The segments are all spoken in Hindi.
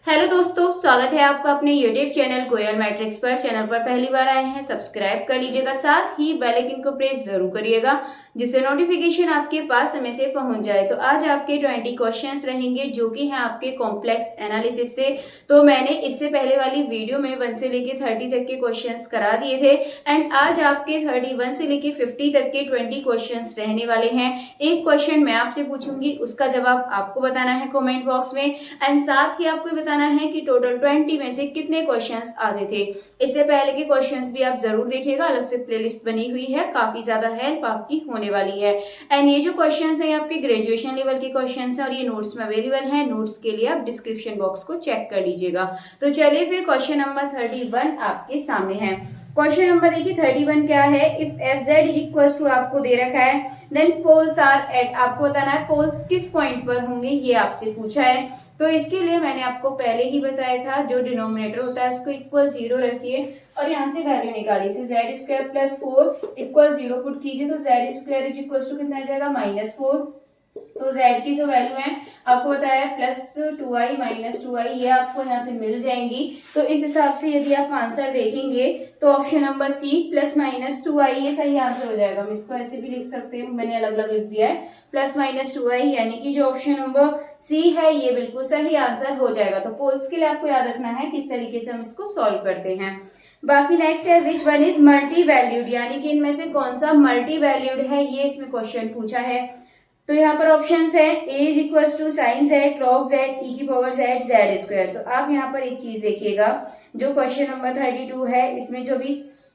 हेलो दोस्तों, स्वागत है आपका अपने यूट्यूब चैनल कोयल मैट्रिक्स पर। चैनल पर पहली बार आए हैं, सब्सक्राइब कर लीजिएगा, साथ ही बेल आइकन को प्रेस जरूर करिएगा जिससे नोटिफिकेशन आपके पास समय से पहुंच जाए। तो आज आपके 20 क्वेश्चंस रहेंगे जो कि हैं आपके कॉम्प्लेक्स एनालिसिस से। तो मैंने इससे पहले वाली वीडियो में 1 से लेके 30 तक के क्वेश्चंस करा दिए थे एंड आज आपके 31 से लेके 50 तक के 20 क्वेश्चंस रहने वाले हैं। एक क्वेश्चन मैं आपसे पूछूंगी, उसका जवाब आपको बताना है कॉमेंट बॉक्स में एंड साथ ही आपको बताना है कि टोटल 20 में से कितने क्वेश्चंस आते थे। इससे पहले के क्वेश्चंस भी आप जरूर देखिएगा, अलग से प्लेलिस्ट बनी हुई है, काफी ज्यादा हेल्प आपकी होने वाली है। एंड ये जो क्वेश्चंस है आपके ग्रेजुएशन लेवल के क्वेश्चंस है और ये नोट्स में अवेलेबल है। नोट्स के लिए आप डिस्क्रिप्शन बॉक्स को चेक कर लीजिएगा। तो चलिए फिर क्वेश्चन नंबर 31 आपके सामने है। क्वेश्चन नंबर देखिए 31 क्या है। If F Z is equal to आपको दे रखा है, देन पोल्स आर एट, आपको बताना है पोल्स किस पॉइंट पर होंगे, ये आपसे पूछा है। तो इसके लिए मैंने आपको पहले ही बताया था, जो डिनोमिनेटर होता है उसको इक्वल 0 रखिए और यहाँ से वैल्यू निकालिए। Z square plus 4 equal 0 put कीजिए तो Z square is equal to कितना आ जाएगा, -4। तो z की जो वैल्यू है आपको बताया +2i -2i, ये आपको यहाँ से मिल जाएंगी। तो इस हिसाब से यदि आप आंसर देखेंगे तो ऑप्शन नंबर सी +-2i ये सही आंसर हो जाएगा। हम इसको ऐसे भी लिख सकते हैं, मैंने अलग अलग लिख दिया है, +-2i, यानी कि जो ऑप्शन नंबर सी है ये बिल्कुल सही आंसर हो जाएगा। तो पोल्स के लिए आपको याद रखना है किस तरीके से हम इसको सॉल्व करते हैं। बाकी नेक्स्ट है which one is multi valued, यानी कि इनमें से कौन सा मल्टी वैल्यूड है, ये इसमें क्वेश्चन पूछा है। तो यहाँ पर ऑप्शंस है a is equal to sine Z log Z E की पावर जेड जेड स्क्वायर। तो आप यहाँ पर एक चीज देखिएगा, जो क्वेश्चन नंबर 32 है इसमें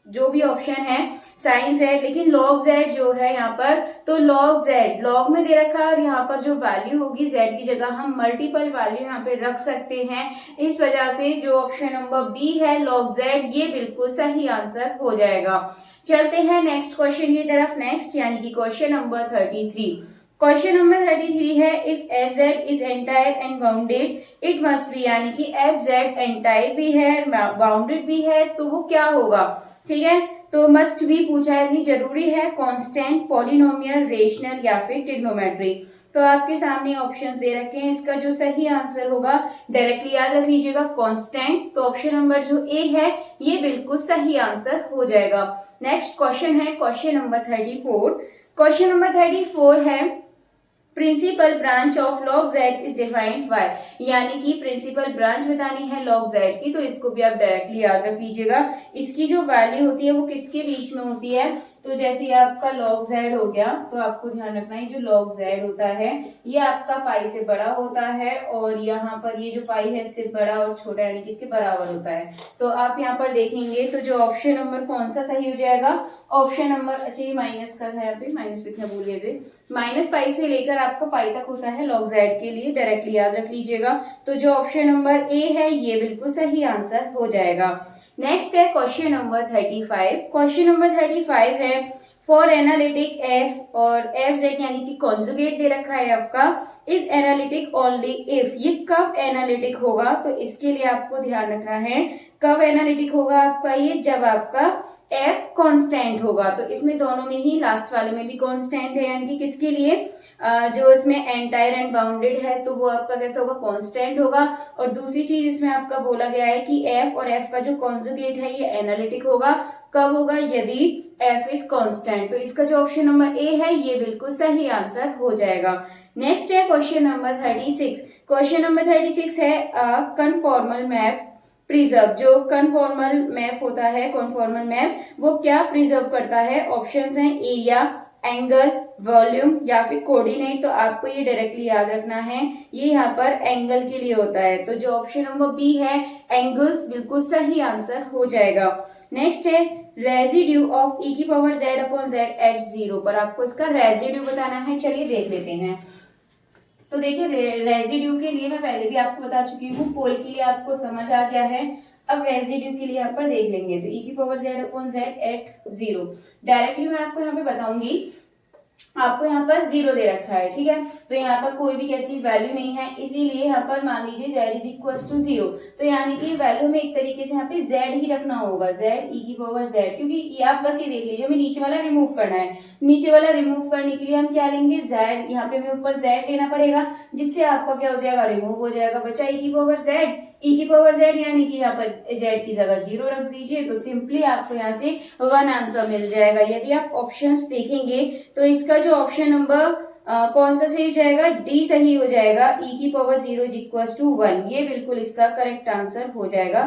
जो भी ऑप्शन है साइन जेड, लेकिन लॉग जेड जो है यहाँ पर, तो लॉग जेड लॉग में दे रखा है और यहाँ पर जो वैल्यू होगी जेड की जगह हम मल्टीपल वैल्यू यहाँ पे रख सकते हैं। इस वजह से जो ऑप्शन नंबर बी है लॉग जेड, ये बिल्कुल सही आंसर हो जाएगा। चलते हैं नेक्स्ट क्वेश्चन की तरफ, नेक्स्ट यानी कि क्वेश्चन नंबर 33। क्वेश्चन नंबर 33 है if F Z is entire and bounded it must be, यानी कि एफ जेड एंटायर भी है बाउंडेड भी है तो वो क्या होगा। ठीक है, तो मस्ट भी पूछा है, नहीं जरूरी है, कांस्टेंट, पॉलिनोमियल, रेशनल या फिर ट्रिग्नोमेट्रिक। तो आपके सामने ऑप्शंस दे रखे हैं, इसका जो सही आंसर होगा डायरेक्टली याद रख लीजिएगा कांस्टेंट। तो ऑप्शन नंबर जो ए है ये बिल्कुल सही आंसर हो जाएगा। नेक्स्ट क्वेश्चन है क्वेश्चन नंबर 34। क्वेश्चन नंबर 34 है principal branch of log Z is defined by, यानी कि प्रिंसिपल ब्रांच बतानी है लॉग जेड की, तो इसको भी आप डायरेक्टली याद रख लीजिएगा। इसकी जो वैल्यू होती है वो किसके बीच में होती है, तो जैसे ये आपका लॉग जेड हो गया, तो आपको ध्यान रखना है जो लॉग जेड होता है ये आपका पाई से बड़ा होता है और यहाँ पर ये जो पाई है इससे बड़ा और छोटा यानी कि इसके बराबर होता है। तो आप यहाँ पर देखेंगे तो जो ऑप्शन नंबर कौन सा सही हो जाएगा, ऑप्शन नंबर, अच्छा ये माइनस का था, यहाँ पे माइनस लिखना भूल गए थे, माइनस पाई से लेकर आपका पाई तक होता है लॉग जेड के लिए, डायरेक्टली याद रख लीजिएगा। तो जो ऑप्शन नंबर ए है ये बिल्कुल सही आंसर हो जाएगा। नेक्स्ट है क्वेश्चन नंबर 35। क्वेश्चन नंबर 35 है फॉर एनालिटिक एफ और एफ जेड, यानी कि कॉन्जुगेट दे रखा है एफ का, इज एनालिटिक ओनली इफ, ये कब एनालिटिक होगा, तो इसके लिए आपको ध्यान रखना है कब एनालिटिक होगा आपका ये, जब आपका एफ कांस्टेंट होगा। तो इसमें दोनों में ही, लास्ट वाले में भी कांस्टेंट है, यानी कि किसके लिए, जो इसमें एंटायर एंड बाउंडेड है तो वो आपका कैसा होगा, कांस्टेंट होगा। और दूसरी चीज इसमें आपका बोला गया है कि एफ और एफ का जो कॉन्जुगेट है ये एनालिटिक होगा, कब होगा, यदि एफ इज कांस्टेंट। तो इसका जो ऑप्शन नंबर ए है ये बिल्कुल सही आंसर हो जाएगा। नेक्स्ट है क्वेश्चन नंबर 36। क्वेश्चन नंबर 36 है कन्फॉर्मल मैप प्रिजर्व, जो कन्फॉर्मल मैप होता है, कन्फॉर्मल मैप वो क्या प्रिजर्व करता है, ऑप्शंस हैं एरिया, एंगल, वॉल्यूम या फिर कोऑर्डिनेट। तो आपको ये डायरेक्टली याद रखना है, ये यहाँ पर एंगल के लिए होता है। तो जो ऑप्शन नंबर बी है एंगल्स, बिल्कुल सही आंसर हो जाएगा। नेक्स्ट है रेजिड्यू ऑफ ई की power Z upon Z at 0 पर, आपको इसका रेजिड्यू बताना है। चलिए देख लेते हैं। तो देखिए रेजिड्यू के लिए मैं पहले भी आपको बता चुकी हूँ, पोल के लिए आपको समझ आ गया है। अब रेजिड्यू के लिए यहाँ पर देख लेंगे, तो ई की power Z upon Z at 0 directly मैं आपको यहाँ पे बताऊंगी। आपको यहाँ पर 0 दे रखा है, ठीक है। तो यहाँ पर कोई भी कैसी वैल्यू नहीं है, इसीलिए यहाँ पर मान लीजिए z इज इक्वल टू 0। तो यानी कि वैल्यू में एक तरीके से यहाँ पे z ही रखना होगा, z e की पावर z, क्योंकि ये आप बस ये देख लीजिए हमें नीचे वाला रिमूव करना है। नीचे वाला रिमूव करने के लिए हम क्या लेंगे, z, यहाँ पे हमें ऊपर z लेना पड़ेगा, जिससे आपका क्या हो जाएगा, रिमूव हो जाएगा, बचा e की पावर z। e की पावर z यानी कि यहाँ पर z की जगह 0 रख दीजिए, तो सिंपली आपको यहाँ से 1 आंसर मिल जाएगा। यदि आप ऑप्शंस देखेंगे तो इसका जो ऑप्शन नंबर कौन सा सही हो जाएगा, डी सही हो जाएगा, e की पावर 0 इज इक्वल टू 1, ये बिल्कुल इसका करेक्ट आंसर हो जाएगा।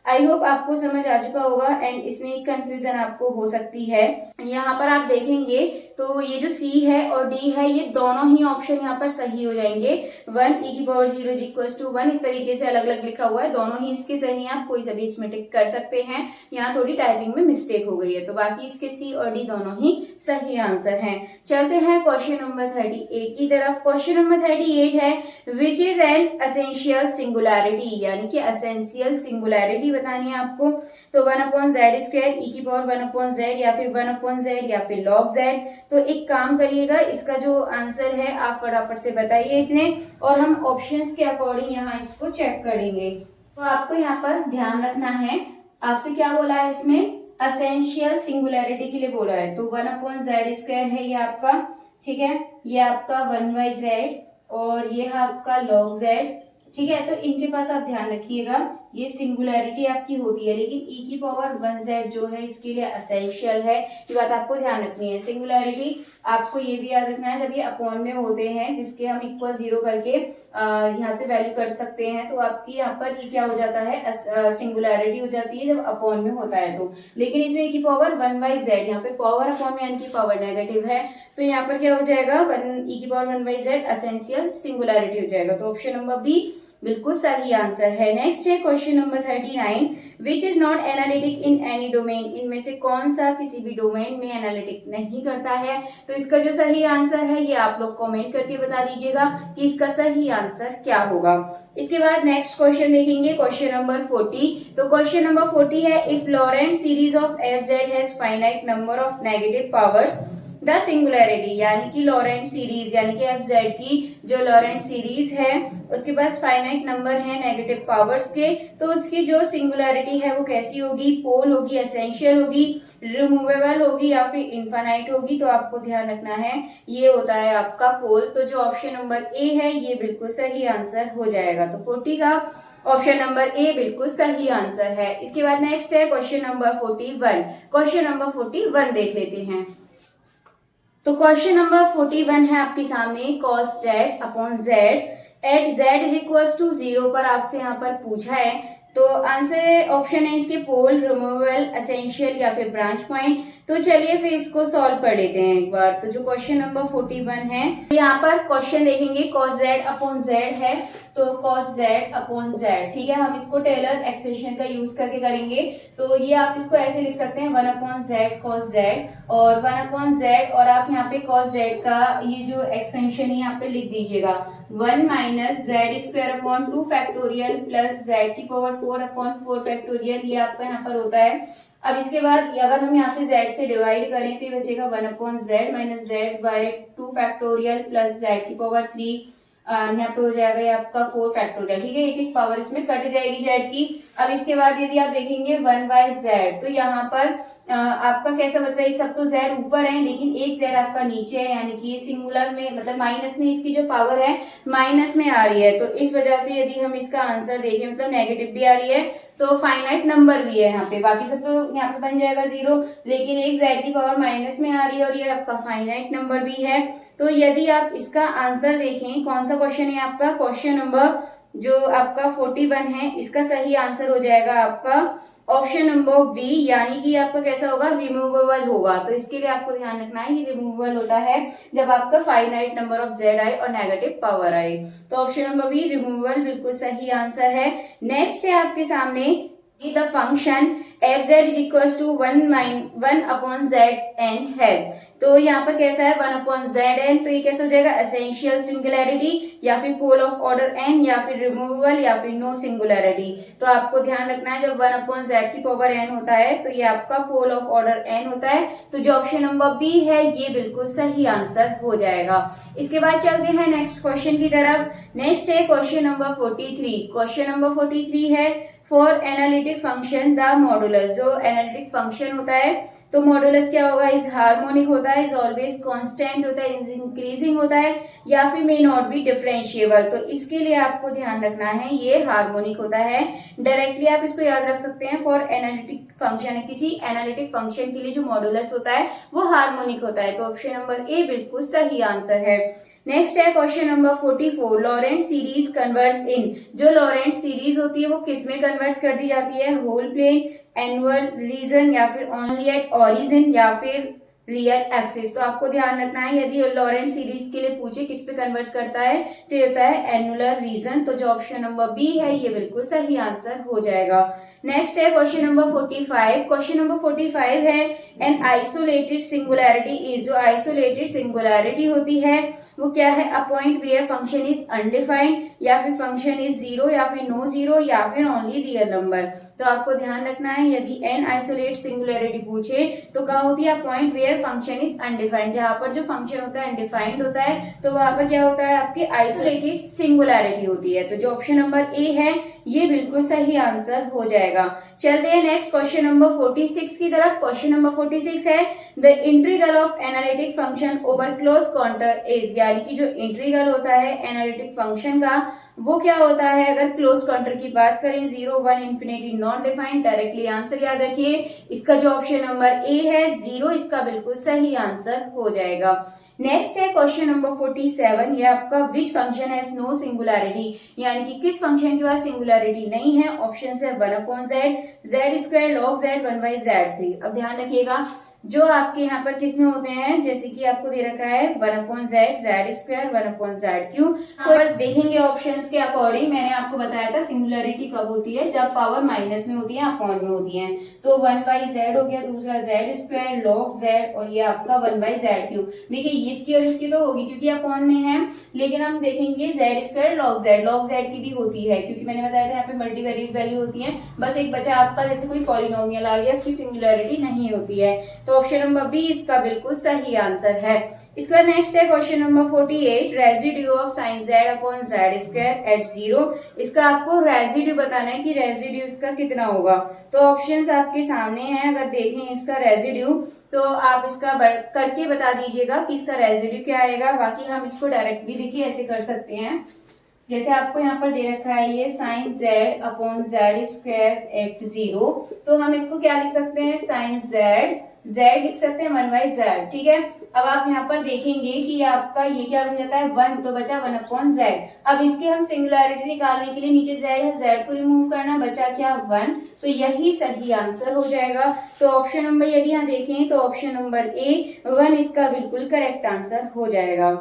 आई होप आपको समझ आ चुका होगा एंड इसमें एक कंफ्यूजन आपको हो सकती है। यहाँ पर आप देखेंगे तो ये जो सी है और डी है, ये दोनों ही ऑप्शन यहाँ पर सही हो जाएंगे। 1 e की पावर 0 इज इक्वल टू 1 इस तरीके से अलग अलग लिखा हुआ है, दोनों ही इसके सही हैं, आप कोई सा भी इसमें टिक कर सकते हैं। यहाँ थोड़ी टाइपिंग में मिस्टेक हो गई है, तो बाकी इसके सी और डी दोनों ही सही आंसर हैं। चलते हैं क्वेश्चन नंबर 38 की तरफ। क्वेश्चन नंबर 38 है which is an essential singularity, यानी कि एसेंशियल सिंगुलैरिटी बतानी है आपको। तो 1/z स्क्वायर e की पावर 1/z या फिर 1/z या फिर log z। तो एक काम करिएगा, इसका जो आंसर है आप फटाफट से बताइए इतने, और हम ऑप्शंस के अकॉर्डिंग यहाँ इसको चेक करेंगे। तो आपको यहाँ पर ध्यान रखना है, आपसे क्या बोला है इसमें, एसेंशियल सिंगुलैरिटी के लिए बोला है। तो 1/z स्क्वायर है ये आपका, ठीक है, ये आपका 1/z और ये है आपका log z, ठीक है। तो इनके पास आप ध्यान रखिएगा, ये सिंगुलैरिटी आपकी होती है, लेकिन e की पावर 1z जो है इसके लिए एसेंशियल है, ये बात आपको ध्यान रखनी है। सिंगुलैरिटी आपको ये भी याद रखना है, जब ये अपॉन में होते हैं जिसके हम इक्वल 0 करके यहाँ से वैल्यू कर सकते हैं, तो आपकी यहाँ पर ये क्या हो जाता है, सिंगुलैरिटी हो जाती है जब अपॉन में होता है तो। लेकिन इसमें e की पावर 1/z, यहाँ पे पावर अपॉन में यानी कि पावर नेगेटिव है, तो यहाँ पर क्या हो जाएगा, 1 e की पावर 1/z एसेंशियल सिंगुलैरिटी हो जाएगा। तो ऑप्शन नंबर बी बिल्कुल सही आंसर है। नेक्स्ट है question number 39 which is not analytic in any domain, इनमें से कौन सा किसी भी डोमेन में एनालिटिक नहीं करता है। तो इसका जो सही आंसर है ये आप लोग कमेंट करके बता दीजिएगा कि इसका सही आंसर क्या होगा। इसके बाद नेक्स्ट क्वेश्चन देखेंगे, क्वेश्चन नंबर 40। तो क्वेश्चन नंबर 40 है if Laurent series of F Z has finite number of negative powers the singularity, यानी कि लॉरेंट सीरीज यानी कि एफ जेड की जो लॉरेंट सीरीज है उसके पास फाइनाइट नंबर है नेगेटिव पावर्स के, तो उसकी जो सिंगुलैरिटी है वो कैसी होगी, पोल होगी, एसेंशियल होगी, रिमूवेबल होगी या फिर इनफाइनाइट होगी। तो आपको ध्यान रखना है ये होता है आपका पोल। तो जो ऑप्शन नंबर ए है ये बिल्कुल सही आंसर हो जाएगा। तो 40 का ऑप्शन नंबर ए बिल्कुल सही आंसर है। इसके बाद नेक्स्ट है क्वेश्चन नंबर 41। क्वेश्चन नंबर 41 देख लेते हैं। तो क्वेश्चन नंबर 41 है आपके सामने, cos z upon z at z is equal to 0 पर आपसे यहाँ पर पूछा है। तो आंसर ऑप्शन है इसके पोल, रिमूवेबल, एसेंशियल या फिर ब्रांच पॉइंट। तो चलिए फिर इसको सॉल्व कर लेते हैं एक बार। तो जो क्वेश्चन नंबर 41 है, तो यहाँ पर क्वेश्चन देखेंगे cos z अपॉन z है, तो cos z अपॉन z, ठीक है। हम इसको टेलर एक्सप्रेशन का यूज करके करेंगे, तो ये आप इसको ऐसे लिख सकते हैं 1/z cos z और 1/z, और आप यहाँ पे cos z का ये जो एक्सपेंशन है यहाँ पे लिख दीजिएगा 1 minus z square upon 2 factorial plus z की पावर 4/4 फैक्टोरियल, ये आपका यहाँ पर होता है। अब इसके बाद अगर हम यहाँ से z से डिवाइड करें तो ये बचेगा 1/z minus z by 2 factorial plus z की पावर 3, यहाँ पे हो जाएगा ये आपका 4 फैक्टोरियल, ठीक है। एक एक पावर इसमें कट जाएगी z की। अब इसके बाद यदि आप देखेंगे 1/z, तो यहाँ पर आपका कैसा बच रहा है, सब तो z ऊपर है लेकिन एक z आपका नीचे है, यानी कि ये सिंगुलर में मतलब माइनस में इसकी जो पावर है माइनस में आ रही है। तो इस वजह से यदि हम इसका आंसर देखें मतलब नेगेटिव भी आ रही है, तो फाइनाइट नंबर भी है यहाँ पे, बाकी सब तो यहाँ पे बन जाएगा 0, लेकिन एक z की पावर माइनस में आ रही है और ये आपका फाइनाइट नंबर भी है। तो यदि आप इसका आंसर देखें, कौन सा क्वेश्चन है आपका, क्वेश्चन नंबर जो आपका 41 है, इसका सही आंसर हो जाएगा आपका ऑप्शन नंबर बी, यानी कि आपका कैसा होगा, रिमूवेबल होगा। तो इसके लिए आपको ध्यान रखना है ये रिमूवेबल होता है जब आपका फाइनाइट नंबर ऑफ जेड आए और नेगेटिव पावर आए। तो ऑप्शन नंबर बी रिमूवेबल बिल्कुल सही आंसर है। नेक्स्ट है आपके सामने the function f z is equals to 1 upon z n has। तो यहाँ पर कैसा है 1 upon z n, तो ये कैसा हो जाएगा एसेंशियल सिंगुलैरिटी या फिर पोल ऑफ ऑर्डर n या फिर रिमूवेबल या फिर नो सिंगुलैरिटी। तो आपको ध्यान रखना है जब 1 upon z की पावर n होता है तो ये आपका पोल ऑफ ऑर्डर n होता है। तो जो ऑप्शन नंबर बी है ये बिल्कुल सही आंसर हो जाएगा। इसके बाद चलते हैं नेक्स्ट क्वेश्चन की तरफ। नेक्स्ट है क्वेश्चन नंबर 43। क्वेश्चन नंबर 43 है for analytic function the modulus. जो एनालिटिक फंक्शन होता है तो मॉडुलस क्या होगा, इज हार्मोनिक होता है, इज ऑलवेज कांस्टेंट होता है, इज इंक्रीजिंग होता है या फिर मे नॉट बी डिफरेंशिएबल। तो इसके लिए आपको ध्यान रखना है ये हार्मोनिक होता है। डायरेक्टली आप इसको याद रख सकते हैं फॉर एनालिटिक फंक्शन है, किसी एनालिटिक फंक्शन के लिए जो मॉडुलस होता है वो हार्मोनिक होता है। तो ऑप्शन नंबर ए बिल्कुल सही आंसर है। नेक्स्ट है question number 44। Laurent series converse इन। जो लॉरेंट सीरीज होती है वो किस में कन्वर्स कर दी जाती है, होल प्लेन, एनुअल रीजन या फिर ओनली एट ओरिजिन या फिर रियल एक्सिस। तो आपको ध्यान रखना है यदि लॉरेंट सीरीज के लिए पूछे किस पे कन्वर्स करता है तो ये होता है एनुलर रीजन। तो जो ऑप्शन नंबर बी है ये बिल्कुल सही आंसर हो जाएगा। नेक्स्ट है क्वेश्चन नंबर 45। क्वेश्चन नंबर 45 है एन आइसोलेटेड सिंगुलैरिटी इज। जो आइसोलेटेड सिंगुलैरिटी होती है वो क्या है, a point where function is undefined या फिर फंक्शन इज जीरो या फिर नो जीरो या फिर ओनली रियल नंबर। तो आपको ध्यान रखना है यदि एन आइसोलेट सिंगुलैरिटी पूछे तो क्या होती है, point where function is undefined. जहां पर जो फंक्शन होता है अनडिफाइंड होता है तो वहां पर क्या होता है आपकी आइसोलेटेड सिंगुलैरिटी होती है। तो जो ऑप्शन नंबर ए है ये बिल्कुल सही आंसर हो जाएगा। चलते हैं नेक्स्ट क्वेश्चन नंबर 46 की तरफ। क्वेश्चन नंबर 46 है the integral of analytic function over close counter is. यानी कि जो इंटीग्रल होता है एनालिटिक फंक्शन का वो क्या होता है, अगर क्लोज काउंटर की बात करें 0 1 infinity not defined. Directly answer याद रखिए इसका जो ऑप्शन नंबर ए है 0 इसका बिल्कुल सही आंसर हो जाएगा। नेक्स्ट है क्वेश्चन नंबर 47। ये आपका विच फंक्शन है नो सिंगुलैरिटी, यानी कि किस फंक्शन के पास सिंगुलैरिटी नहीं है। ऑप्शन है 1 upon Z, Z square log Z 1/z3। अब ध्यान रखिएगा जो आपके यहाँ पर किस में होते हैं, जैसे कि आपको दे रखा है 1 upon Z, Z square 1 upon Z cube. तो देखेंगे ऑप्शंस के अकॉर्डिंग मैंने आपको बताया था सिंगुलैरिटी कब होती है, जब पावर माइनस में होती है अपॉन में होती है। तो 1/z हो गया, दूसरा जेड स्क्वायर लॉग जेड और ये आपका 1/z क्यूब। देखिए इसकी और इसकी तो होगी क्योंकि अपॉन में है, लेकिन हम देखेंगे जेड स्क्वायर लॉग जेड की भी होती है क्योंकि मैंने बताया था यहाँ पे मल्टीवेरिएट वैल्यू होती है। बस एक बचा आपका जैसे कोई पॉलिनोमियल आ गया उसकी सिंगुलैरिटी नहीं होती है। तो ऑप्शन नंबर बी इसका बिल्कुल सही आंसर है। इसका नेक्स्ट है question number 48। Residue of sine z upon z square at 0। इसका आपको रेजिड्यू बताना है कि रेजिड्यू इसका कितना होगा। तो ऑप्शंस आपके सामने हैं, अगर देखें इसका रेजिड्यू तो आप इसका करके बता दीजिएगा कि इसका रेजिड्यू क्या आएगा। बाकी हम इसको डायरेक्ट भी देखिए ऐसे कर सकते हैं, जैसे आपको यहाँ पर दे रखा है ये sine z upon z square at 0। तो हम इसको क्या लिख सकते हैं, साइन जेड लिख सकते हैं 1/z। ठीक है, अब आप यहाँ पर देखेंगे कि आपका ये क्या बन जाता है 1, तो बचा 1 अपॉन जेड। अब इसके हम सिंगुलैरिटी निकालने के लिए नीचे जेड है, जेड को रिमूव करना, बचा क्या 1। तो यही सही आंसर हो जाएगा। तो ऑप्शन नंबर यदि यहाँ देखें तो ऑप्शन नंबर ए 1 इसका बिल्कुल करेक्ट आंसर हो जाएगा।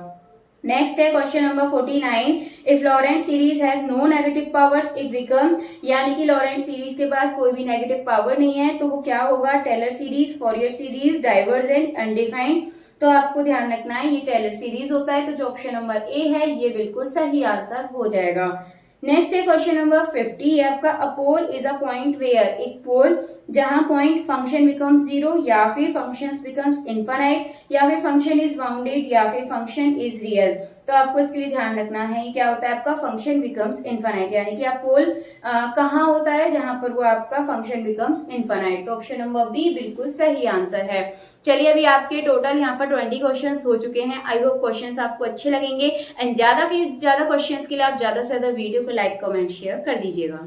नेक्स्ट है question number 49। If Laurent series has no negative powers it becomes. यानी कि लॉरेंट सीरीज के पास कोई भी नेगेटिव पावर नहीं है तो वो क्या होगा, Taylor series, Fourier series, divergent, undefined. तो आपको ध्यान रखना है ये टेलर सीरीज होता है। तो जो ऑप्शन नंबर ए है ये बिल्कुल सही आंसर हो जाएगा। नेक्स्ट है क्वेश्चन नंबर 50। आपका अ pole is a point where. एक पोल जहां पॉइंट फंक्शन बिकम्स 0 या फिर फंक्शंस बिकम्स इनफाइनाइट या फिर फंक्शन इज बाउंडेड या फिर फंक्शन इज रियल। तो आपको इसके लिए ध्यान रखना है ये क्या होता है आपका फंक्शन बिकम्स इनफाइनाइट, यानी कि आप पोल कहाँ होता है जहां पर वो आपका फंक्शन बिकम्स इनफाइनाइट। तो ऑप्शन नंबर बी बिल्कुल सही आंसर है। चलिए अभी आपके टोटल यहाँ पर 20 क्वेश्चंस हो चुके हैं। आई होप क्वेश्चंस आपको अच्छे लगेंगे एंड ज्यादा क्वेश्चंस के लिए आप ज्यादा से ज्यादा वीडियो को लाइक कमेंट शेयर कर दीजिएगा।